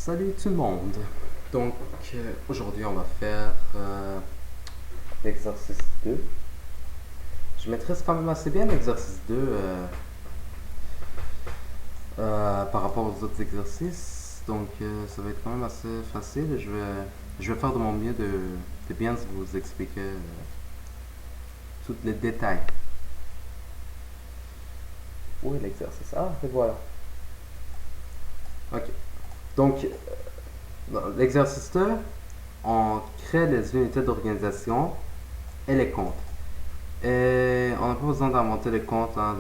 Salut tout le monde. Donc aujourd'hui on va faire l'exercice 2. Je maîtrise quand même assez bien l'exercice 2 par rapport aux autres exercices. Donc ça va être quand même assez facile. Je vais faire de mon mieux de bien vous expliquer tous les détails. Où est l'exercice? Ah, et voilà. Ok. Donc dans l'exercice 2, on crée les unités d'organisation et les comptes. Et on n'a pas besoin d'inventer les comptes, hein,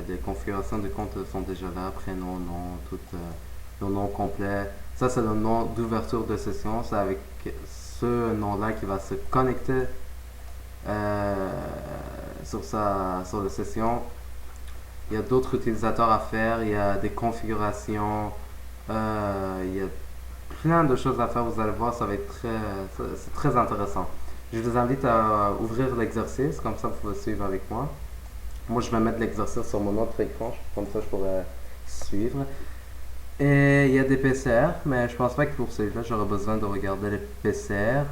les configurations des comptes sont déjà là, prénom, nom, tout le nom complet. Ça, c'est le nom d'ouverture de session. C'est avec ce nom-là qui va se connecter euh, sur la session. Il y a d'autres utilisateurs à faire, il y a des configurations, il y a plein de choses à faire. Vous allez voir, ça va être c'est très intéressant. Je vous invite à ouvrir l'exercice, comme ça vous pouvez suivre avec moi. Moi, je vais mettre l'exercice sur mon autre écran, comme ça je pourrais suivre. Et il y a des PCR, mais je pense pas que pour celui-là, j'aurai besoin de regarder les PCR.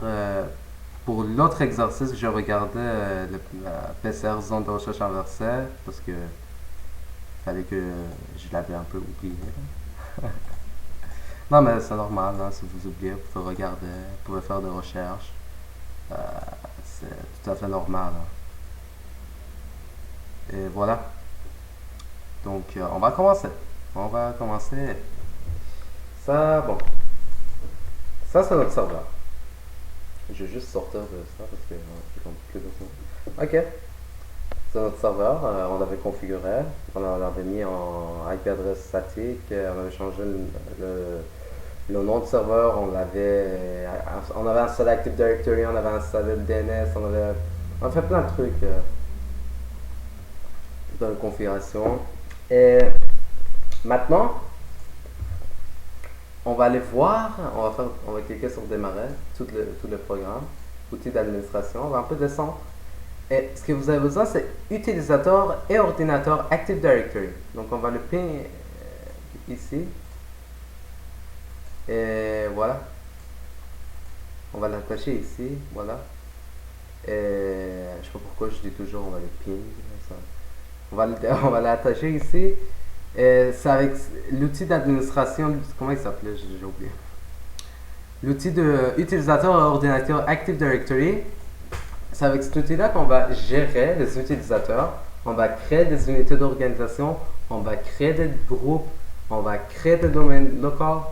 Pour l'autre exercice, je regardais la PCR zone de recherche inversée, parce que fallait que je l'avais un peu oublié. Non, mais c'est normal, hein, si vous oubliez, vous pouvez regarder, vous pouvez faire des recherches. Euh, c'est tout à fait normal, hein. Et voilà. Donc, on va commencer. On va commencer. Ça, bon. Ça, c'est notre serveur. Je vais juste sortir de ça parce que c'est compliqué de ça. Ok. C'est notre serveur. On l'avait configuré. On l'avait mis en IP adresse statique. On avait changé le nom de serveur. On avait installé Active Directory. On avait installé le DNS. On a fait plein de trucs dans la configuration. Et maintenant, on va aller voir, on va cliquer sur démarrer, tout le programme, outils d'administration, on va un peu descendre. Et ce que vous avez besoin, c'est utilisateur et ordinateur Active Directory. Donc on va le pin ici. Et voilà. On va l'attacher ici, voilà. Et je sais pas pourquoi je dis toujours on va le ping. On va l'attacher ici. C'est avec l'outil d'administration, comment il s'appelait, j'ai oublié. L'outil de utilisateur ordinateur Active Directory. C'est avec cet outil-là qu'on va gérer les utilisateurs. On va créer des unités d'organisation. On va créer des groupes. On va créer des domaines locaux.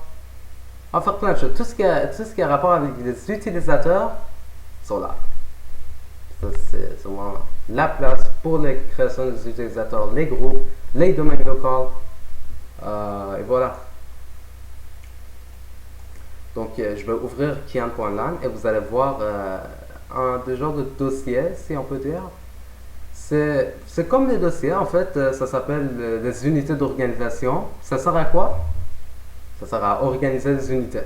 On va faire plein de choses. Tout ce qui a rapport avec les utilisateurs sont là. Ça, c'est vraiment la place pour la création des utilisateurs, les groupes, les domaines locaux. Et voilà. Donc, je vais ouvrir Kian.lan et vous allez voir des genres de dossiers, si on peut dire. C'est comme les dossiers, en fait, ça s'appelle les unités d'organisation. Ça sert à quoi? Ça sert à organiser les unités.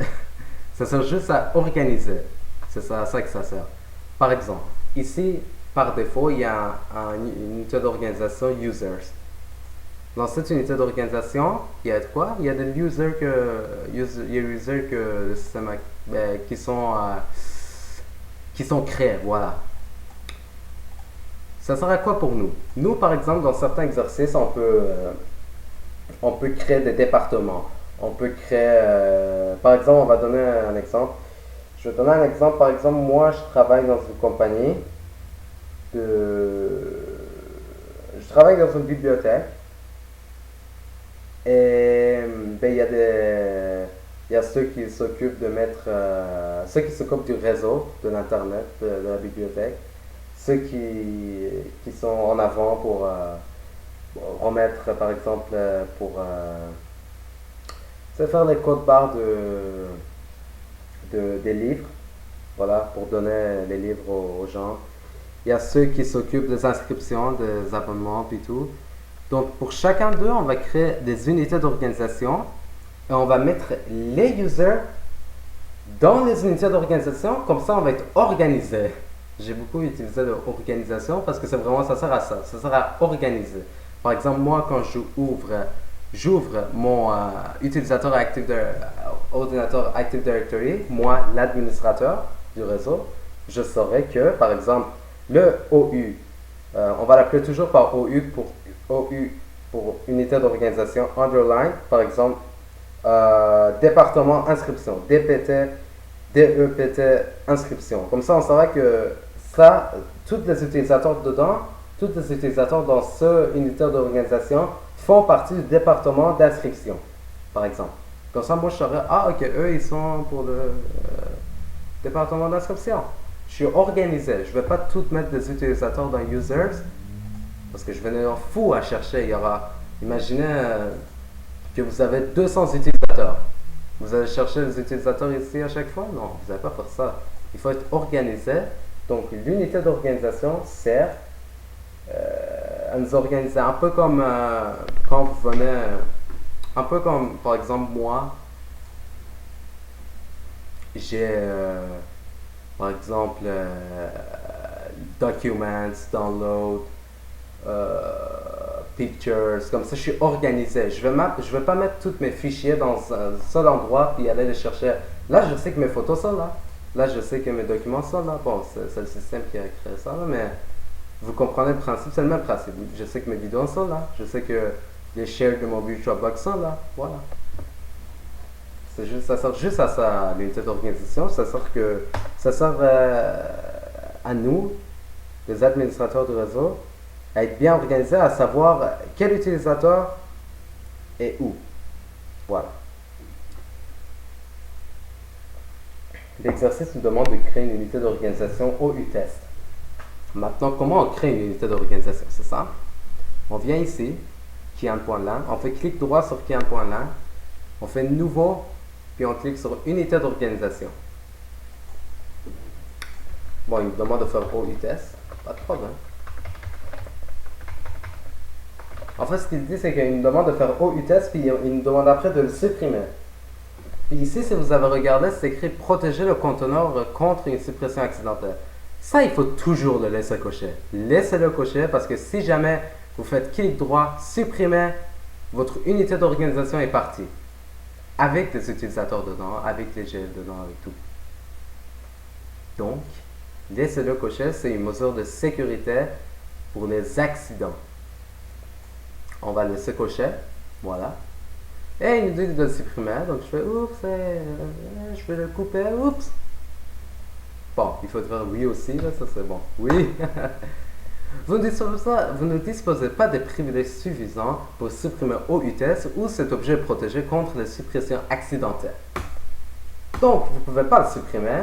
Ça sert juste à organiser. C'est ça, à ça que ça sert. Par exemple, ici, par défaut, il y a une unité d'organisation users. Dans cette unité d'organisation, il y a de quoi? Il y a des users que le système qui sont créés, voilà. Ça sert à quoi pour nous? Nous, par exemple, dans certains exercices, on peut créer des départements. On peut créer, par exemple, on va donner un exemple. Je vais donner un exemple. Par exemple, moi, je travaille dans une compagnie je travaille dans une bibliothèque. Et ben, il y a ceux qui s'occupent de mettre, ceux qui s'occupent du réseau, de l'internet, de la bibliothèque, ceux qui sont en avant pour remettre, par exemple, c'est faire les codes barres des livres, voilà, pour donner les livres aux gens. Il y a ceux qui s'occupent des inscriptions, des abonnements, puis tout. Donc, pour chacun d'eux, on va créer des unités d'organisation et on va mettre les users dans les unités d'organisation. Comme ça, on va être organisé. J'ai beaucoup utilisé l'organisation parce que c'est vraiment, ça sert à ça. Ça sert à organiser. Par exemple, moi, quand j'ouvre mon utilisateur ordinateur Active Directory, moi, l'administrateur du réseau, je saurais que, par exemple, le OU, on va l'appeler toujours par OU pour unité d'organisation underline, par exemple, département inscription, DEPT inscription. Comme ça, on saura que ça, tous les utilisateurs dedans, tous les utilisateurs dans ce unité d'organisation font partie du département d'inscription, par exemple. Comme ça, moi, je saurais, ah, ok, eux, ils sont pour le département d'inscription. Je suis organisé. Je ne vais pas tout mettre des utilisateurs dans users parce que je vais en fou à chercher. Il y aura, imaginez que vous avez 200 utilisateurs. Vous allez chercher les utilisateurs ici à chaque fois? Non, vous n'allez pas faire ça. Il faut être organisé. Donc, l'unité d'organisation sert à nous organiser un peu comme quand vous venez, un peu comme par exemple moi, j'ai par exemple documents, download, pictures, comme ça je suis organisé. Je vais pas mettre tous mes fichiers dans un seul endroit puis aller les chercher. Là je sais que mes photos sont là. Là je sais que mes documents sont là. Bon, c'est le système qui a créé ça, là, mais vous comprenez le principe, c'est le même principe. Je sais que mes vidéos sont là. Je sais que les shares de mon Dropbox sont là. Voilà. Ça sert juste à ça, l'unité d'organisation. Ça sert à nous, les administrateurs du réseau, à être bien organisés, à savoir quel utilisateur est où. Voilà. L'exercice nous demande de créer une unité d'organisation OU-test. Maintenant, comment on crée une unité d'organisation? C'est simple. On vient ici, qui est un point là. On fait clic droit sur qui est un point là. On fait nouveau, puis on clique sur unité d'organisation. Bon, il me demande de faire OU-test. Pas de problème. En fait, ce qu'il dit, c'est qu'il me demande de faire OU-test, puis il me demande après de le supprimer. Puis ici, si vous avez regardé, c'est écrit protéger le conteneur contre une suppression accidentelle. Ça, il faut toujours le laisser cocher. Laissez-le cocher parce que si jamais vous faites clic droit, supprimer, votre unité d'organisation est partie. Avec des utilisateurs dedans, avec les GL dedans, avec tout. Donc, laissez-le cocher, c'est une mesure de sécurité pour les accidents. On va le laisser cocher, voilà. Et il nous dit de le supprimer, donc je fais oups, je vais le couper, oups. Bon, il faut faire oui aussi, là, ça c'est bon. Oui. Vous ne disposez pas de privilèges suffisants pour supprimer OU-test ou cet objet est protégé contre les suppressions accidentelles. Donc, vous ne pouvez pas le supprimer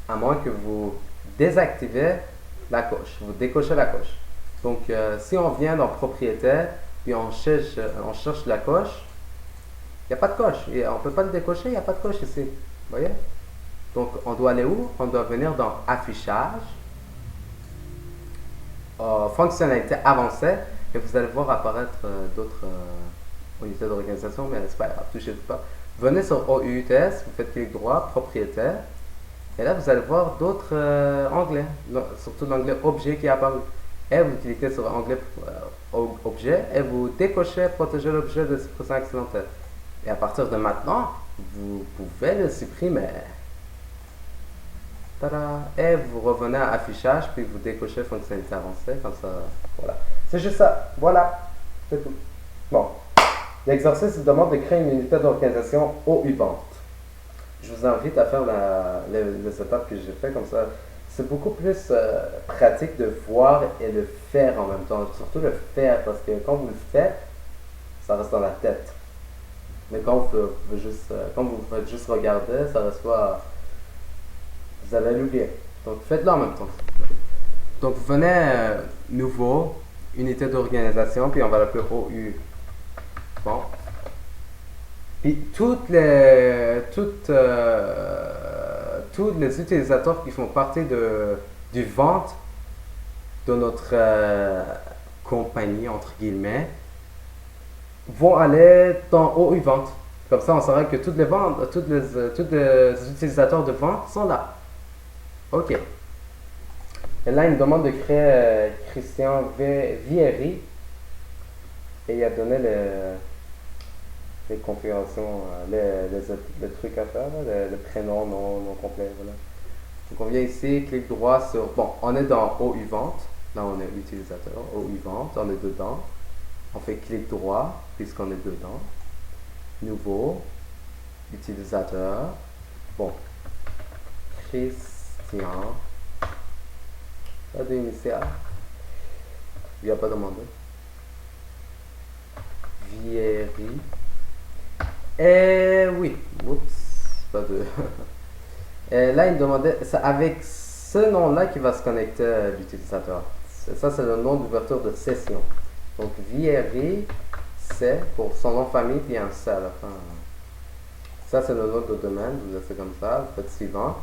à moins que vous désactivez la coche, vous décochez la coche. Donc, si on vient dans propriétaire, puis on cherche la coche, il n'y a pas de coche. Et on ne peut pas le décocher, il n'y a pas de coche ici. Vous voyez? Donc, on doit aller où? On doit venir dans Affichage, Fonctionnalités avancées, et vous allez voir apparaître d'autres unités d'organisation, mais c'est pas grave, touchez pas. Venez sur OU-test, vous faites clic droit, Propriétaire, et là, vous allez voir d'autres onglets, surtout l'onglet Objet qui est apparu. Et vous cliquez sur Onglet Objet, et vous décochez Protéger l'objet de suppression accidentelle. Et à partir de maintenant, vous pouvez le supprimer. Tada! Et vous revenez à Affichage, puis vous décochez Fonctionnalité avancée, comme ça, voilà. C'est juste ça, voilà, c'est tout. Bon, l'exercice demande de créer une unité d'organisation OU-vente. Je vous invite à faire les étapes que j'ai fait, comme ça, c'est beaucoup plus pratique de voir et de faire en même temps, surtout le faire, parce que quand vous le faites, ça reste dans la tête. Mais quand vous faites juste regarder, ça reste pas... Vous allez l'oublier. Donc, faites-le en même temps. Donc, vous venez nouveau, unité d'organisation, puis on va l'appeler OU. Bon. Puis, tous les utilisateurs qui font partie du vente de notre compagnie, entre guillemets, vont aller dans OU vente. Comme ça, on saura que tous les utilisateurs de vente sont là. OK. Et là, il me demande de créer Christian Vieri. Et il a donné les configurations, les trucs à faire, là, le prénom, nom complet, voilà. Donc on vient ici, clic droit sur, bon, on est dans OU vente, là on est utilisateur, OU vente, on est dedans. On fait clic droit, puisqu'on est dedans. Nouveau, utilisateur, bon, Christian, pas d'initial, il n'y a pas demandé. Vieri. Et oui, oups, pas de. Et là, il me demandait, c'est avec ce nom-là qui va se connecter à l'utilisateur. Ça, c'est le nom d'ouverture de session. Donc, Vieri, c'est pour son nom de famille, puis un C à la fin. Ça, c'est le nom de domaine, vous laissez comme ça, vous faites suivant.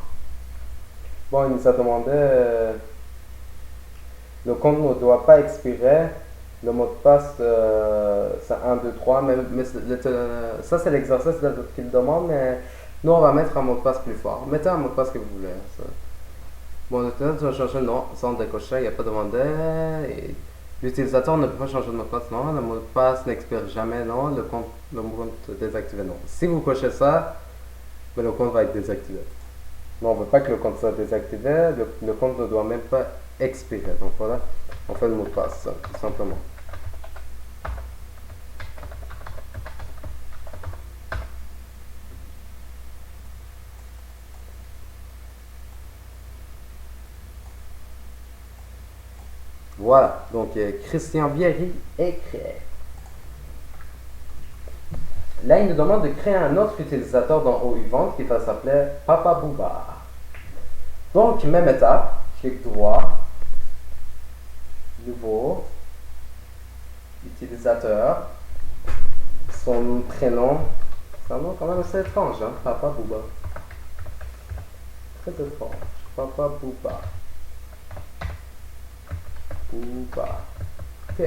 Bon, il nous a demandé, le compte ne doit pas expirer. Le mot de passe, c'est 1, 2, 3, mais ça c'est l'exercice qu'il demande, mais nous on va mettre un mot de passe plus fort. Mettez un mot de passe que vous voulez. Ça. Bon, maintenant tu vas changer non, sans décocher, il n'y a pas demandé. L'utilisateur ne peut pas changer de mot de passe, non. Le mot de passe n'expire jamais, non. Le compte désactivé, non. Si vous cochez ça, mais le compte va être désactivé. Non, on ne veut pas que le compte soit désactivé, le compte ne doit même pas expirer. Donc voilà, on fait le mot de passe, ça, tout simplement. Voilà, donc Christian Vieri est créé. Là, il nous demande de créer un autre utilisateur dans OU Vente qui va s'appeler Papa Booba. Donc, même étape, clic droit, nouveau, utilisateur, son prénom, c'est un nom quand même assez étrange, hein, Papa Booba. Très étrange, Papa Booba. Booba. Ok.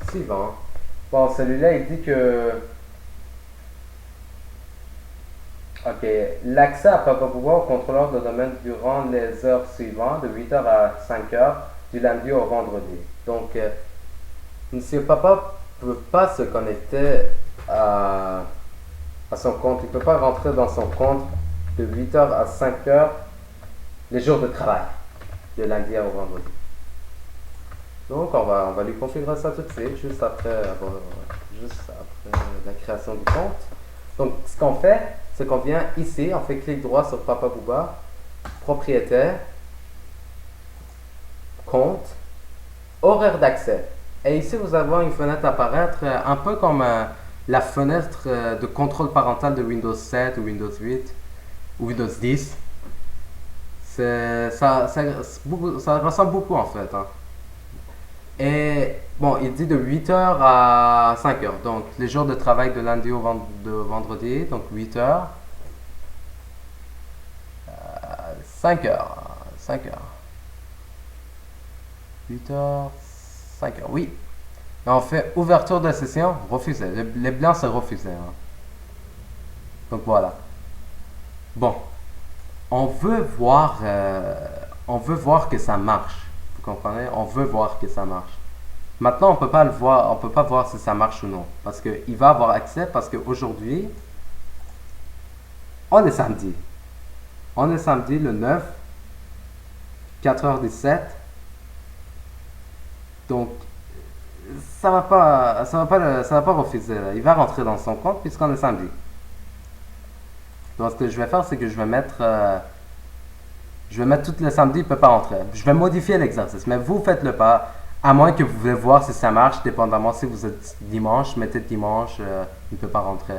Suivant. Bon, celui-là, il dit que... Ok, l'accès à Papa Booba au contrôleur de domaine durant les heures suivantes, de 8h à 5h, du lundi au vendredi. Donc, Monsieur Papa ne peut pas se connecter à son compte. Il ne peut pas rentrer dans son compte de 8h à 5h les jours de travail, de lundi au vendredi. Donc, on va lui configurer ça tout de suite, juste après la création du compte. Donc, ce qu'on fait, c'est qu'on vient ici, on fait clic droit sur Papa Booba, propriétaire, compte, horaire d'accès. Et ici, vous allez voir une fenêtre apparaître, un peu comme la fenêtre de contrôle parental de Windows 7 ou Windows 8 ou Windows 10. Ça ressemble beaucoup en fait. Hein. Et bon, il dit de 8h à 5h. Donc, les jours de travail de lundi au vendredi. Donc, 8h. 5h. 5h. 8h. 5h. Oui. Et on fait ouverture de session. Refusé. Les blancs, c'est refusé. Hein. Donc, voilà. Bon. On veut voir que ça marche. Vous comprenez? On veut voir que ça marche. Maintenant, on peut pas le voir, on peut pas voir si ça marche ou non, parce que il va avoir accès parce qu'aujourd'hui, on est samedi. On est samedi le 9, 4h17. Donc, ça va pas refuser. Là. Il va rentrer dans son compte puisqu'on est samedi. Donc, ce que je vais faire, c'est que je vais mettre tous les samedis, il ne peut pas rentrer. Je vais modifier l'exercice, mais vous faites le pas. À moins que vous voulez voir si ça marche, dépendamment si vous êtes dimanche, mettez dimanche, il ne peut pas rentrer.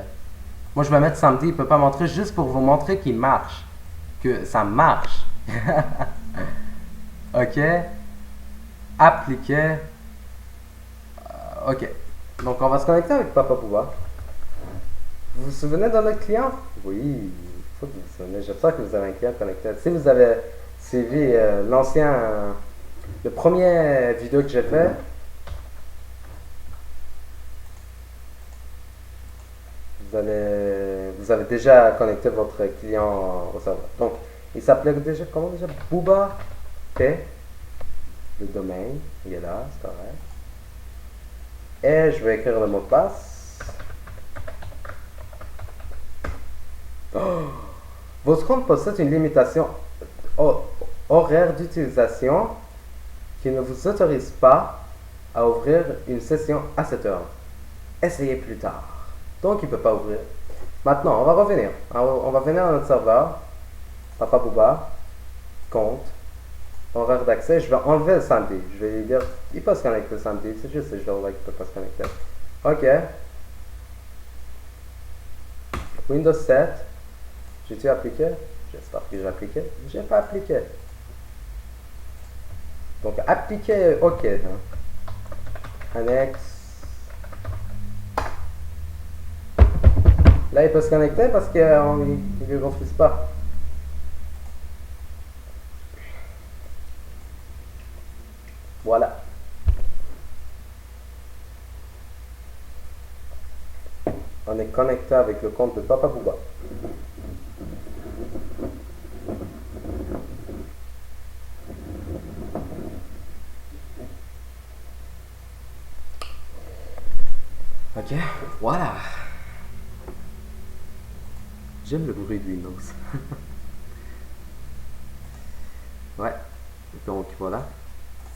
Moi, je vais mettre samedi, il ne peut pas rentrer juste pour vous montrer qu'il marche. Que ça marche. Ok. Appliquer. Ok. Donc, on va se connecter avec Papa Booba. Vous vous souvenez de notre client? Oui, il faut que vous vous souvenez. J'espère que vous avez un client connecté. Si vous avez suivi le premier vidéo que j'ai fait, vous avez déjà connecté votre client au serveur. Donc, il s'appelait déjà, comment déjà? Booba P. Le domaine, il est là, c'est correct. Et je vais écrire le mot de passe. Oh! Votre compte possède une limitation horaire d'utilisation qui ne vous autorise pas à ouvrir une session à cette heure. Essayez plus tard. Donc, il ne peut pas ouvrir. Maintenant, on va revenir. On va venir à notre serveur. Papa Booba. Compte. Horaire d'accès. Je vais enlever le samedi. Je vais lui dire, il peut se connecter le samedi. C'est juste ce jour-là qu'il ne peut pas se connecter. OK. Windows 7. J'ai-tu appliqué? J'espère que j'ai appliqué. J'ai pas appliqué. Donc, appliquer, OK. Annexe. Là, il peut se connecter parce qu'il ne lui refuse pas. Voilà. On est connecté avec le compte de Papa Booba. Ok, voilà. J'aime le bruit de Windows. Ouais, donc voilà,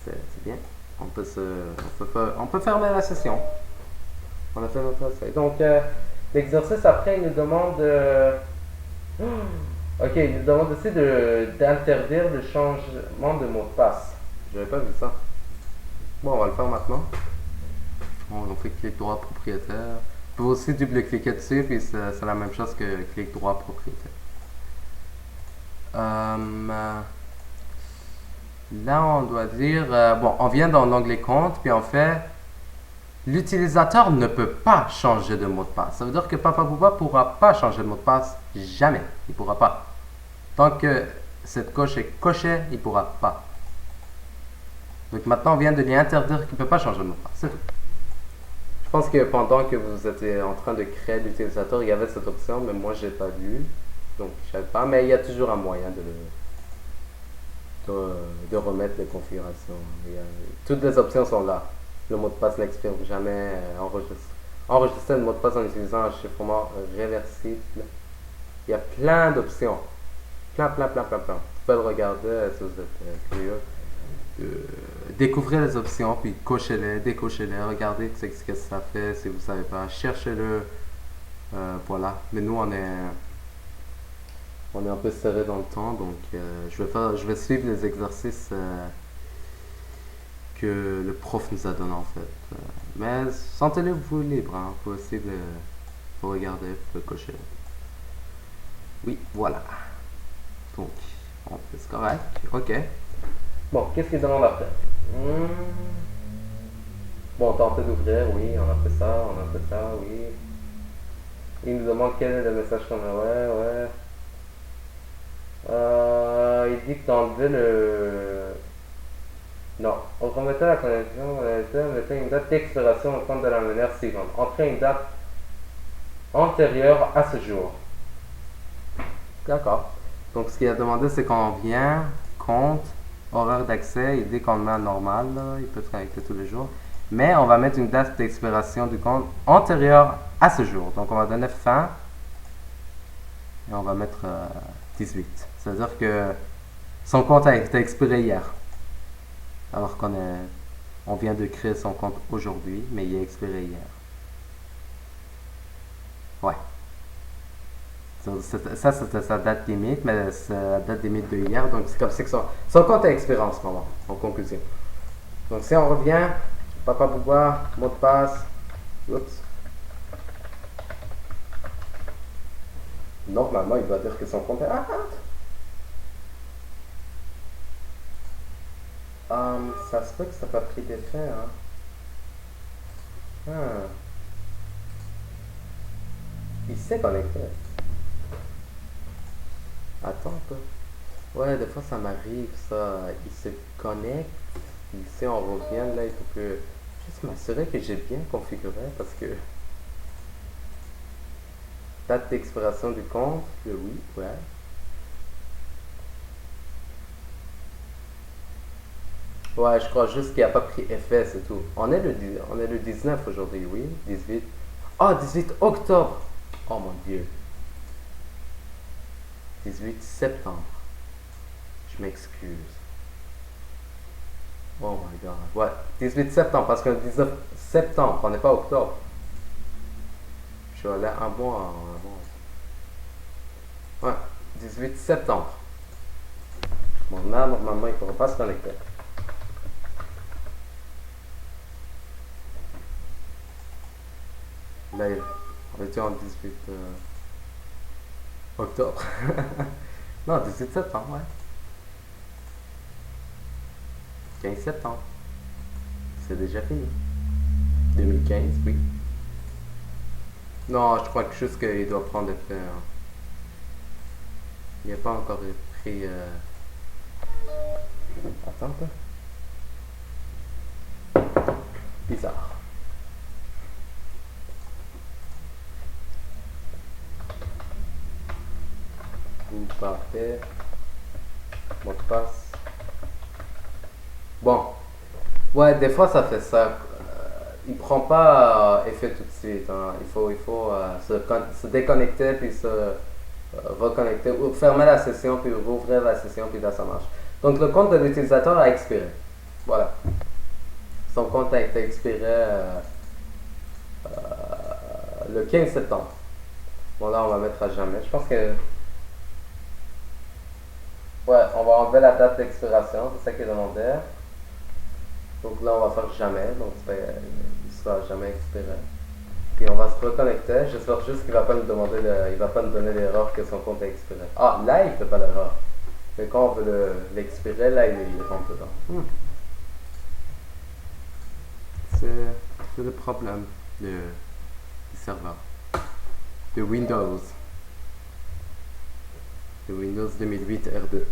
c'est bien. On peut fermer la session. On a fait notre essai. Donc, l'exercice après, il nous demande ok, il nous demande aussi d'interdire le changement de mot de passe. J'avais pas vu ça. Bon, on va le faire maintenant. On fait clic droit propriétaire. On peut aussi double-cliquer dessus, puis c'est la même chose que clic droit propriétaire. Là, on doit dire, bon, on vient dans l'onglet compte, puis on fait, l'utilisateur ne peut pas changer de mot de passe. Ça veut dire que Papa Booba ne pourra pas changer de mot de passe. Jamais. Il ne pourra pas. Tant que cette coche est cochée, il ne pourra pas. Donc maintenant, on vient de lui interdire qu'il ne peut pas changer de mot de passe. C'est tout. Je pense que pendant que vous étiez en train de créer l'utilisateur, il y avait cette option, mais moi, je n'ai pas vu. Donc, je ne savais pas. Mais il y a toujours un moyen de remettre les configurations. Toutes les options sont là. Le mot de passe n'expire jamais. Enregistrer le mot de passe en utilisant un chiffrement réversible. Il y a plein d'options. Plein. Vous pouvez le regarder si vous êtes curieux. Découvrez les options, puis cochez-les, décochez-les, regardez ce que ça fait. Si vous ne savez pas, cherchez-le. Voilà. Mais nous, on est un peu serré dans le temps, donc je vais suivre les exercices que le prof nous a donné en fait. Mais sentez-vous libre, hein. Vous pouvez aussi faut regarder, vous pouvez cocher. Oui, voilà. Donc, c'est correct. Ok. Bon, qu'est-ce qu'il demande après? Bon, tentez d'ouvrir, oui, on a fait ça, oui. Il nous demande quel est le message qu'on a, ouais. Il dit que d'enlever le... Non, on remettait la connexion, mettez une date d'expiration au compte de la manière suivante. Entrez une date antérieure à ce jour. D'accord. Donc ce qu'il a demandé, c'est qu'on vient, compte, horaire d'accès, il dit qu'on le met à normal, là, il peut se connecter tous les jours. Mais on va mettre une date d'expiration du compte antérieure à ce jour. Donc on va donner fin et on va mettre 18. C'est-à-dire que son compte a été expiré hier. Alors on vient de créer son compte aujourd'hui, mais il est expiré hier. Ouais. Ça, c'était sa date limite, mais c'est la date limite de hier. Donc, c'est comme ça que son compte est expiré en ce moment, en conclusion. Donc, si on revient, Papa Booba, mot de passe. Oups. Normalement, il doit dire que son compte est... Ça se peut que ça n'a pas pris d'effet, hein. Il s'est connecté. Attends un peu. Ouais, des fois ça m'arrive, ça. Il se connecte. Ici, on revient. Là, il faut que. Juste m'assurer que j'ai bien configuré parce que. Date d'expiration du compte. Oui, ouais. Ouais, je crois juste qu'il n'a pas pris effet, c'est tout. On est le 19 aujourd'hui, oui. 18. Ah, 18 octobre. Oh mon Dieu. 18 septembre. Je m'excuse. Oh my god. Ouais, 18 septembre, parce que 19 septembre, on n'est pas octobre. Je suis allé un mois en avance. Ouais, 18 septembre. Bon, là, normalement, il ne pourra pas se connecter. Là, on était en 18 octobre. Non, 18 septembre, ouais. 15 septembre. C'est déjà fini. 2015, oui. Non, je crois que juste qu'il doit prendre effet. Hein. Il n'a pas encore pris. Attends un peu. Bizarre. Vous partez. Mot de passe. Bon. Ouais, des fois ça fait ça. Il prend pas effet tout de suite. Hein. Il faut se déconnecter puis se reconnecter ou fermer la session puis rouvrir la session puis là ça marche. Donc le compte de l'utilisateur a expiré. Voilà. Son compte a été expiré le 15 septembre. Bon là on va mettre à jamais. Je pense que ouais, on va enlever la date d'expiration, c'est ça qu'il demandait. Donc là on va faire jamais, donc il sera jamais expiré. Puis on va se reconnecter. J'espère juste qu'il va pas nous demander il va pas nous donner l'erreur que son compte est expiré. Ah là il fait pas l'erreur. Mais quand on veut l'expirer, là il rentre dedans. C'est le problème du serveur. De Windows. De Windows 2008 R2.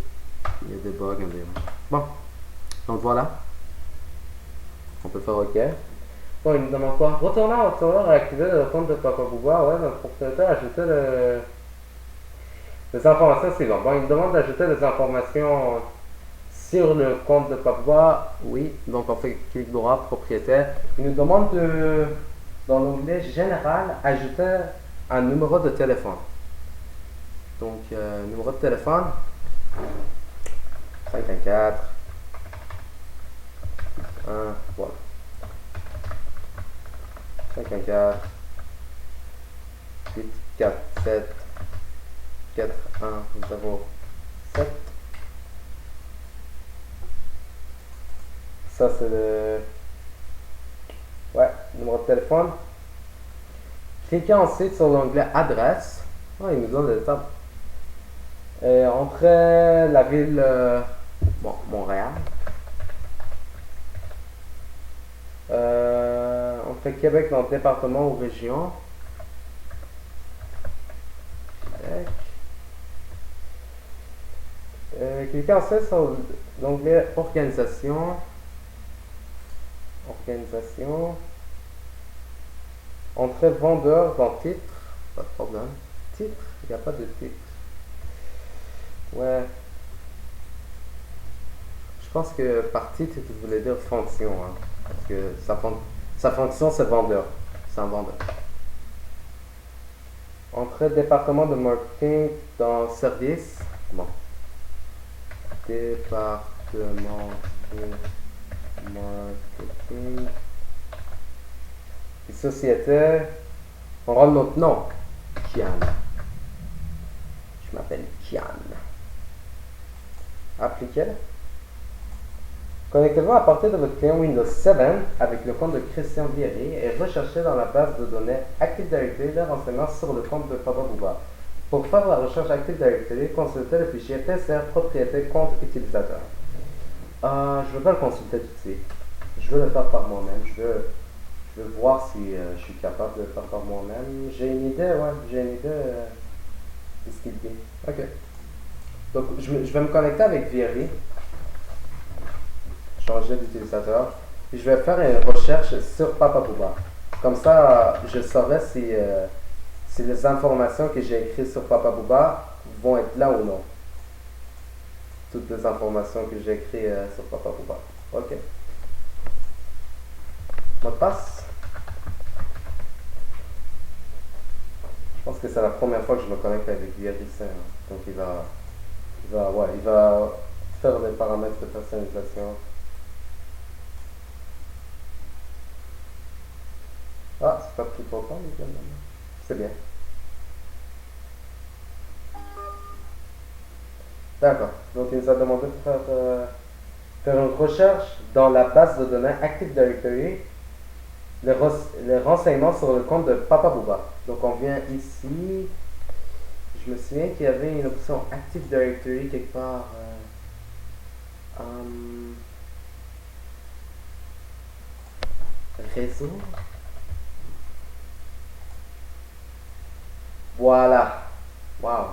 Il y a des bugs environ. Bon. Donc voilà. On peut faire OK. Bon, il nous demande quoi? Retourner en retourneur et activer le compte de Papa Bouba. Ouais, notre propriétaire a ajouté les informations suivantes. Bon, il nous demande d'ajouter des informations sur le compte de Papa. Oui, donc on fait clic droit, propriétaire. Il nous demande dans l'onglet général, ajouter un numéro de téléphone. Donc, numéro de téléphone 514 1, voilà. 514 8 4 7 4 1 0 7. Ça c'est le numéro de téléphone. Cliquez ensuite sur l'onglet adresse. Oh, il nous donne le temps. Et entrez la ville Montréal. On fait Québec dans le département ou région. Québec. Cliquez ensuite sur l'onglet organisation. Entrez vendeur dans titre. Pas de problème. Titre. Il n'y a pas de titre. Ouais. Je pense que par titre, tu voulais dire fonction. Hein, parce que sa fonction, c'est vendeur. C'est un vendeur. Entrez département de marketing dans service. Bon. Département de marketing. Et société. On rentre notre nom. Kian. Je m'appelle Kian. Appliquer. Connectez-vous à partir de votre client Windows 7 avec le compte de Christian Vieri et recherchez dans la base de données Active Directory les renseignements sur le compte de Papa Bouba. Pour faire la recherche Active Directory, consultez le fichier PCR propriété compte utilisateur. Je ne veux pas le consulter tout de suite. Je veux le faire par moi-même. Je veux voir si je suis capable de le faire par moi-même. J'ai une idée, de ce qu'il dit. Ok. Donc, je vais me connecter avec Vieri. Changer d'utilisateur. Puis je vais faire une recherche sur Papa Bouba. Comme ça, je saurai si les informations que j'ai écrites sur Papa Bouba vont être là ou non. Toutes les informations que j'ai écrites sur Papa Bouba. Ok. Mot de passe. Je pense que c'est la première fois que je me connecte avec l'IRIC. Donc il va faire des paramètres de personnalisation. Ah, c'est pas pris trop temps, c'est bien. D'accord. Donc il nous a demandé de faire une recherche dans la base de données Active Directory, les renseignements sur le compte de Papa Bouba. Donc on vient ici. Je me souviens qu'il y avait une option Active Directory quelque part. Hum, réseau. Voilà. Wow.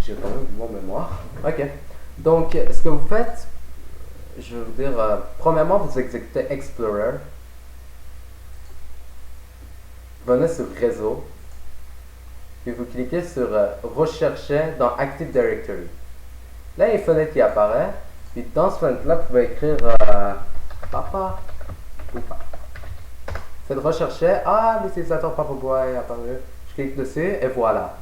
J'ai quand même une bonne mémoire. Ok. Donc, ce que vous faites, je vais vous dire, premièrement, vous exécutez Explorer. Venez sur Réseau. Puis vous cliquez sur Rechercher dans Active Directory. Là, il y a une fenêtre qui apparaît. Puis dans cette fenêtre-là, vous pouvez écrire Papa ou pas. Faites rechercher. Ah, l'utilisateur Papa Boy est apparu. Je clique dessus et voilà.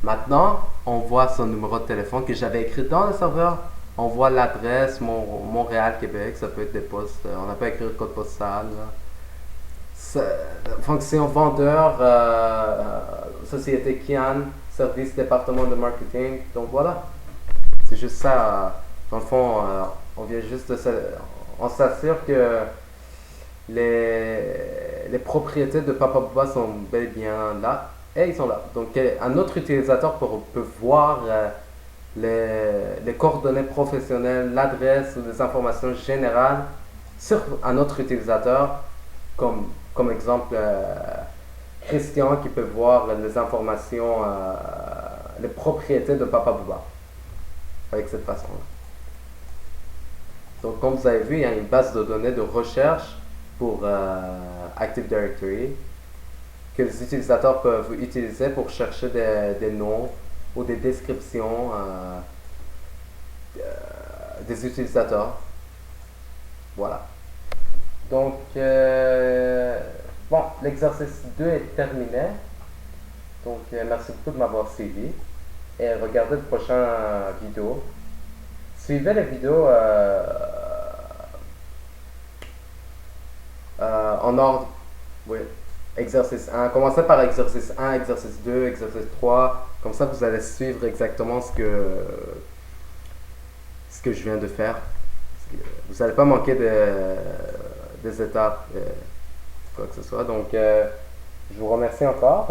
Maintenant, on voit son numéro de téléphone que j'avais écrit dans le serveur. On voit l'adresse Montréal, Québec. Ça peut être des postes. On n'a pas écrit le code postal. Fonction vendeur, société Kian, service département de marketing. Donc voilà. C'est juste ça. Dans le fond, on vient juste de on s'assure que les propriétés de Papa Bouba sont bel et bien là. Et ils sont là. Donc un autre utilisateur peut voir les coordonnées professionnelles, l'adresse ou les informations générales sur un autre utilisateur, comme exemple Christian qui peut voir les informations, les propriétés de Papa Bouba avec cette façon-là. Donc comme vous avez vu, il y a une base de données de recherche pour Active Directory que les utilisateurs peuvent utiliser pour chercher des noms ou des descriptions des utilisateurs. Voilà. Donc, bon, l'exercice 2 est terminé. Donc, merci beaucoup de m'avoir suivi. Et regardez le prochain vidéo. Suivez les vidéos en ordre. Oui. Exercice 1. Commencez par exercice 1, exercice 2, exercice 3. Comme ça, vous allez suivre exactement ce que je viens de faire. Vous n'allez pas manquer des étapes, quoi que ce soit. Donc, je vous remercie encore.